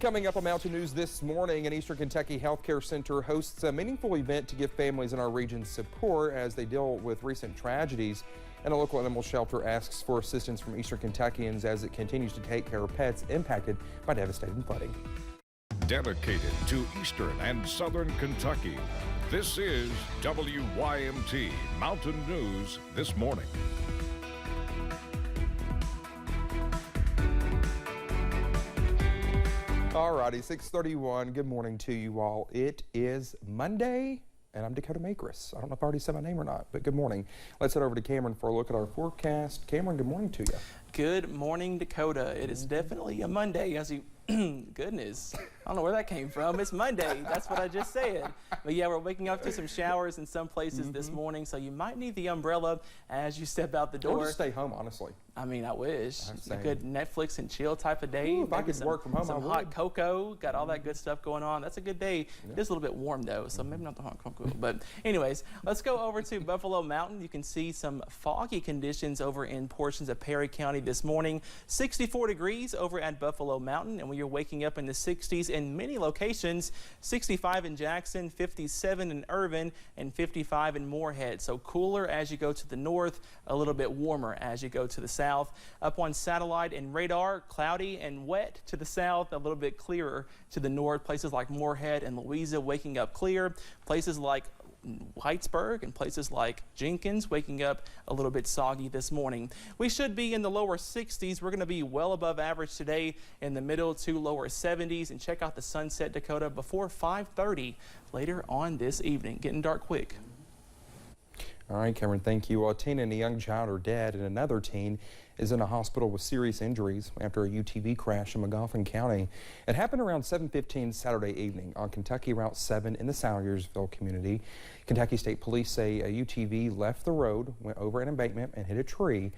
Coming up on Mountain News this morning, an Eastern Kentucky Healthcare Center hosts a meaningful event to give families in our region support as they deal with recent tragedies. And a local animal shelter asks for assistance from Eastern Kentuckians as it continues to take care of pets impacted by devastating flooding. Dedicated to Eastern and Southern Kentucky, this is WYMT Mountain News this morning. Alrighty, 6:31. Good morning to you all. It is Monday, and I'm Dakota Makris. I don't know if I already said my name or not, but good morning. Let's head over to Cameron for a look at our forecast. Cameron, good morning to you. Good morning, Dakota. It is definitely a Monday, as you goodness, I don't know where that came from. It's Monday. That's what I just said. But yeah, we're waking up to some showers in some places this morning, so you might need the umbrella as you step out the door. Or just stay home, honestly. I mean, I wish. A good Netflix and chill type of day. Ooh, if I could work from home, some hot cocoa, got all that good stuff going on. That's a good day. Yeah. It's a little bit warm though, so maybe not the hot cocoa. But anyways, let's go over to Buffalo Mountain. You can see some foggy conditions over in portions of Perry County this morning. 64 degrees over at Buffalo Mountain, and we are waking up in the 60s in many locations. 65 in Jackson, 57 in Irvin, and 55 in Moorhead. So cooler as you go to the north, a little bit warmer as you go to the south. Up on satellite and radar, cloudy and wet to the south, a little bit clearer to the north. Places like Moorhead and Louisa waking up clear. Places like Whitesburg and places like Jenkins waking up a little bit soggy this morning. We should be in the lower 60s. We're going to be well above average today in the middle to lower 70s. And check out the sunset, Dakota, before 5:30 later on this evening. Getting dark quick. All right, Cameron, thank you. A teen and a young child are dead, and another teen is in a hospital with serious injuries after a UTV crash in Magoffin County. It happened around 7:15 Saturday evening on Kentucky Route 7 in the Salyersville community. Kentucky State Police say a UTV left the road, went over an embankment, and hit a tree.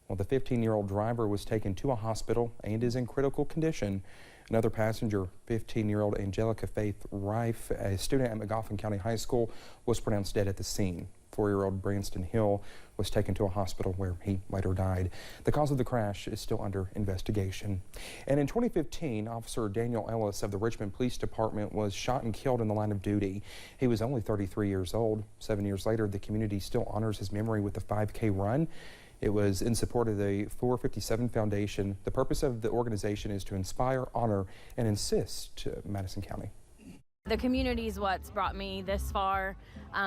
Well, the 15-year-old driver was taken to a hospital and is in critical condition. Another passenger, 15-year-old Angelica Faith Rife, a student at Magoffin County High School, was pronounced dead at the scene. 4-year-old Branston Hill was taken to a hospital where he later died. The cause of the crash is still under investigation. And in 2015, Officer Daniel Ellis of the Richmond Police Department was shot and killed in the line of duty. He was only 33 years old. 7 years later, the community still honors his memory with a 5K run. It was in support of the 457 Foundation. The purpose of the organization is to inspire, honor, and assist Madison County. The community is what's brought me this far.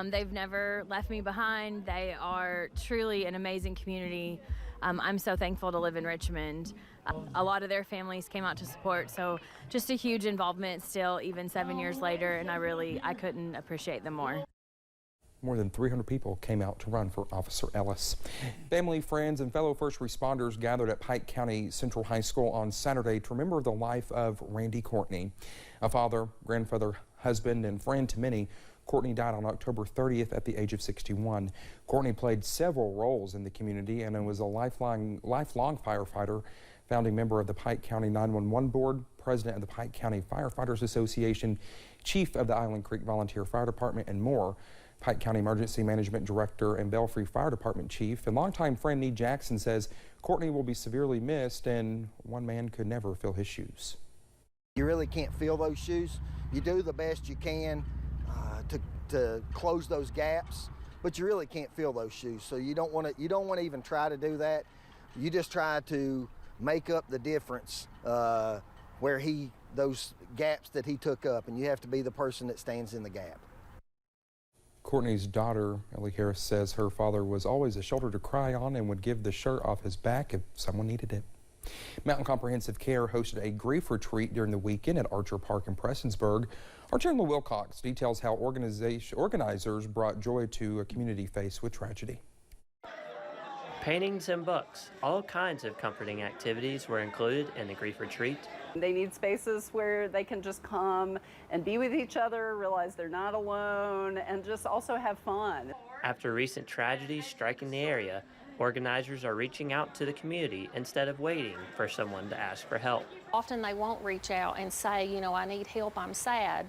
They've never left me behind. They are truly an amazing community. I'm so thankful to live in Richmond. A lot of their families came out to support, so just a huge involvement still, even 7 years later, and I couldn't appreciate them more. More than 300 people came out to run for Officer Ellis. Family, friends, and fellow first responders gathered at Pike County Central High School on Saturday to remember the life of Randy Courtney. A father, grandfather, husband, and friend to many, Courtney died on October 30th at the age of 61. Courtney played several roles in the community and was a lifelong firefighter, founding member of the Pike County 911 Board, president of the Pike County Firefighters Association, chief of the Island Creek Volunteer Fire Department, and more. Pike County Emergency Management Director and Belfry Fire Department Chief and longtime friend Nee Jackson says Courtney will be severely missed and one man could never fill his shoes. You really can't fill those shoes. You do the best you can to close those gaps, but you really can't fill those shoes. So you don't want to even try to do that. You just try to make up the difference where those gaps that he took up, and you have to be the person that stands in the gap. Courtney's daughter, Ellie Harris, says her father was always a shoulder to cry on and would give the shirt off his back if someone needed it. Mountain Comprehensive Care hosted a grief retreat during the weekend at Archer Park in Prestonsburg. Our Chandler Wilcox details how organizers brought joy to a community faced with tragedy. Paintings and books, all kinds of comforting activities were included in the grief retreat. They need spaces where they can just come and be with each other, realize they're not alone, and just also have fun. After recent tragedies striking the area, organizers are reaching out to the community instead of waiting for someone to ask for help. Often they won't reach out and say, you know, I need help, I'm sad.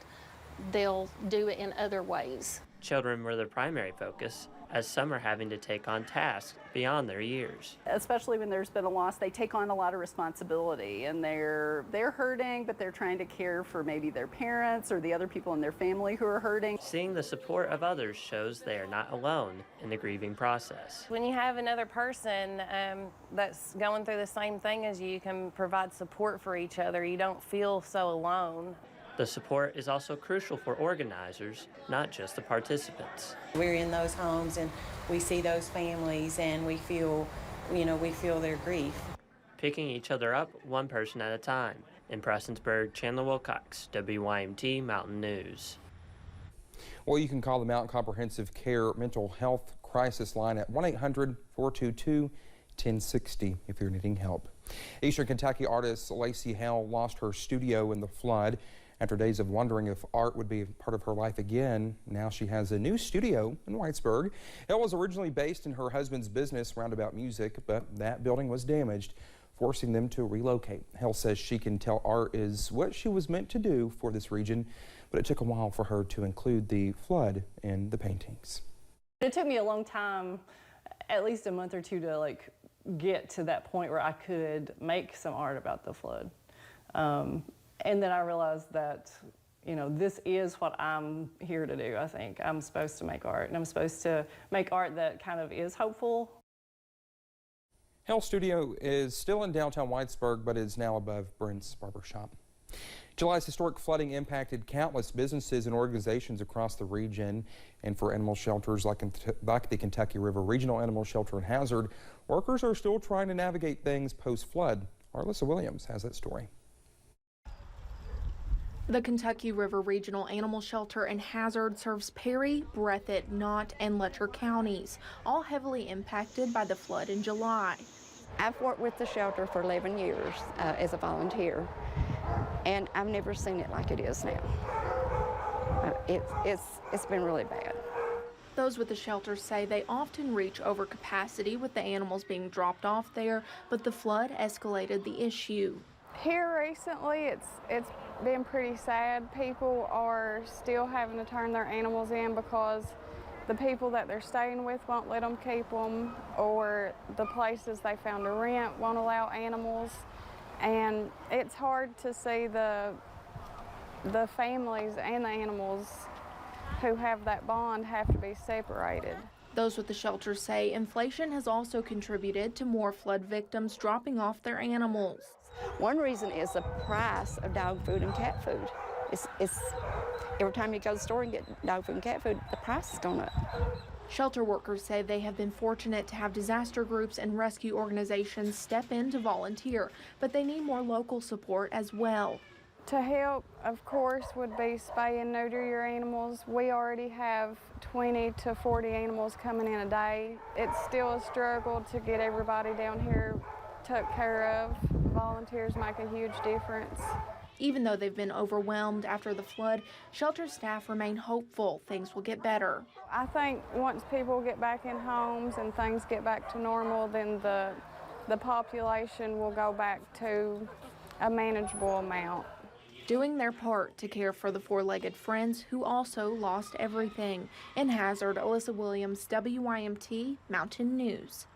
They'll do it in other ways. Children were the primary focus, as some are having to take on tasks beyond their years. Especially when there's been a loss, they take on a lot of responsibility, and they're hurting, but they're trying to care for maybe their parents or the other people in their family who are hurting. Seeing the support of others shows they are not alone in the grieving process. When you have another person that's going through the same thing as you can provide support for each other, you don't feel so alone. The support is also crucial for organizers, not just the participants. We're in those homes and we see those families and we feel their grief. Picking each other up one person at a time. In Prestonsburg, Chandler Wilcox, WYMT Mountain News. Well, you can call the Mountain Comprehensive Care Mental Health Crisis Line at 1-800-422-1060 if you're needing help. Eastern Kentucky artist Lacey Hale lost her studio in the flood. After days of wondering if art would be a part of her life again, now she has a new studio in Whitesburg. Hale was originally based in her husband's business, Roundabout Music, but that building was damaged, forcing them to relocate. Hale says she can tell art is what she was meant to do for this region, but it took a while for her to include the flood in the paintings. It took me a long time, at least a month or two, to get to that point where I could make some art about the flood. And then I realized that, this is what I'm here to do, I think. I'm supposed to make art, and I'm supposed to make art that kind of is hopeful. Hale's studio is still in downtown Whitesburg, but is now above Brent's Barbershop. July's historic flooding impacted countless businesses and organizations across the region, and for animal shelters like the Kentucky River Regional Animal Shelter in Hazard, workers are still trying to navigate things post-flood. Alyssa Williams has that story. The Kentucky River Regional Animal Shelter in Hazard serves Perry, Breathitt, Knott, and Letcher counties, all heavily impacted by the flood in July. I've worked with the shelter for 11 years as a volunteer, and I've never seen it like it is now. It's been really bad. Those with the shelter say they often reach over capacity with the animals being dropped off there, but the flood escalated the issue. Here recently, it's been pretty sad. People are still having to turn their animals in because the people that they're staying with won't let them keep them, or the places they found to rent won't allow animals. And it's hard to see the families and the animals who have that bond have to be separated. Those with the shelter say inflation has also contributed to more flood victims dropping off their animals. One reason is the price of dog food and cat food. It's every time you go to the store and get dog food and cat food, the price has gone up. Shelter workers say they have been fortunate to have disaster groups and rescue organizations step in to volunteer, but they need more local support as well. To help, of course, would be spay and neuter your animals. We already have 20 to 40 animals coming in a day. It's still a struggle to get everybody down here took care of. Volunteers make a huge difference. Even though they've been overwhelmed after the flood, shelter staff remain hopeful things will get better. I think once people get back in homes and things get back to normal, then the population will go back to a manageable amount. Doing their part to care for the four-legged friends who also lost everything. In Hazard, Alyssa Williams, WYMT Mountain News.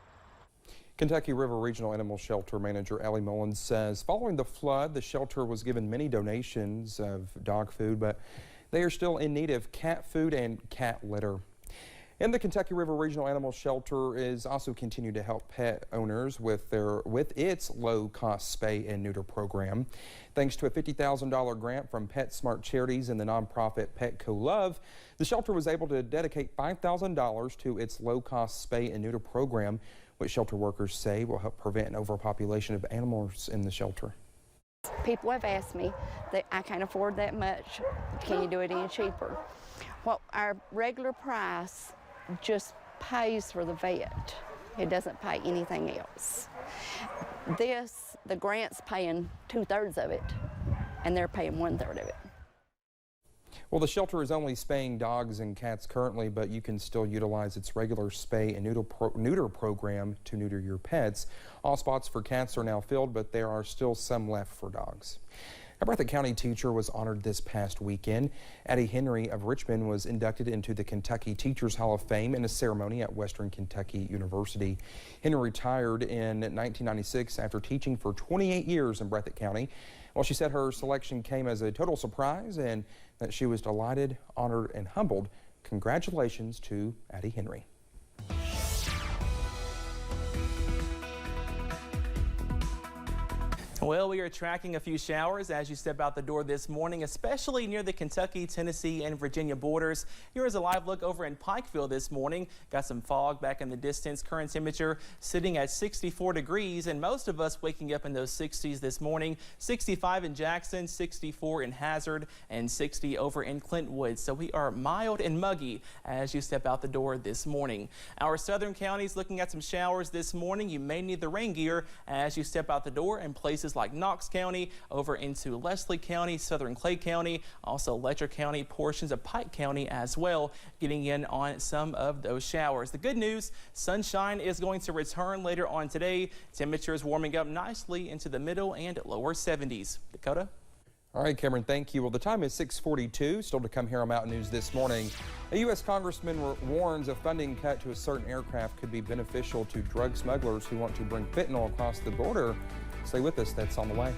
Kentucky River Regional Animal Shelter Manager Ellie Mullins says following the flood, the shelter was given many donations of dog food, but they are still in need of cat food and cat litter. And the Kentucky River Regional Animal Shelter is also continuing to help pet owners with its low-cost spay and neuter program. Thanks to a $50,000 grant from Pet Smart Charities and the nonprofit Petco Love, the shelter was able to dedicate $5,000 to its low-cost spay and neuter program, which shelter workers say will help prevent an overpopulation of animals in the shelter. People have asked me that I can't afford that much. Can you do it any cheaper? Well, our regular price just pays for the vet. It doesn't pay anything else. The grant's paying 2/3 of it, and they're paying 1/3 of it. Well, the shelter is only spaying dogs and cats currently, but you can still utilize its regular spay and neuter program to neuter your pets. All spots for cats are now filled, but there are still some left for dogs. A Breathitt County teacher was honored this past weekend. Addie Henry of Richmond was inducted into the Kentucky Teachers Hall of Fame in a ceremony at Western Kentucky University. Henry retired in 1996 after teaching for 28 years in Breathitt County. Well, she said her selection came as a total surprise and that she was delighted, honored, and humbled. Congratulations to Addie Henry. Well, we are tracking a few showers as you step out the door this morning, especially near the Kentucky, Tennessee, and Virginia borders. Here is a live look over in Pikeville this morning. Got some fog back in the distance. Current temperature sitting at 64 degrees, and most of us waking up in those 60s this morning. 65 in Jackson, 64 in Hazard, and 60 over in Clintwood. So we are mild and muggy as you step out the door this morning. Our southern counties looking at some showers this morning. You may need the rain gear as you step out the door in places like Knox County, over into Leslie County, southern Clay County, also Letcher County, portions of Pike County as well, getting in on some of those showers. The good news, sunshine is going to return later on today. Temperatures warming up nicely into the middle and lower 70s. Dakota? All right, Cameron, thank you. Well, the time is 6:42. Still to come here on Mountain News this morning. A U.S. congressman warns a funding cut to a certain aircraft could be beneficial to drug smugglers who want to bring fentanyl across the border. Stay with us. That's on the way.